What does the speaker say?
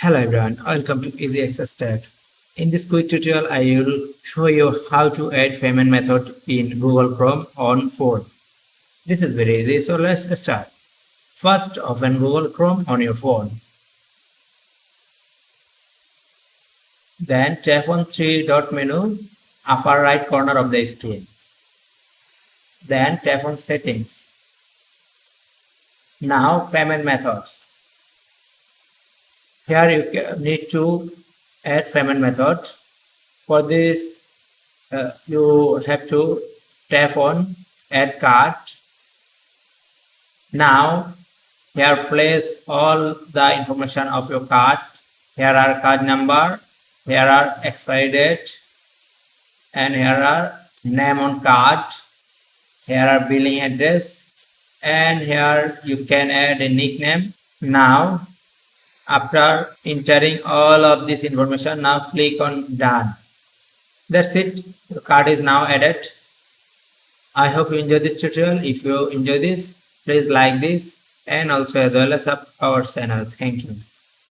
Hello everyone, welcome to Easy Access Tech. In this quick tutorial, I will show you how to add payment method in Google Chrome on phone. This is very easy, so let's start. First, open Google Chrome on your phone. Then tap on three-dot menu, upper right corner of the screen. Then tap on Settings. Now payment methods. Here you need to add payment method. For this, you have to tap on Add Card. Now, here place all the information of your card. Here are card number, here are expiry date, and here are name on card. Here are billing address, and here you can add a nickname. Now, after entering all of this information, now click on Done. That's it. The card is now added. I hope you enjoyed this tutorial. If you enjoy this, please like this and also as well as our channel. Thank you.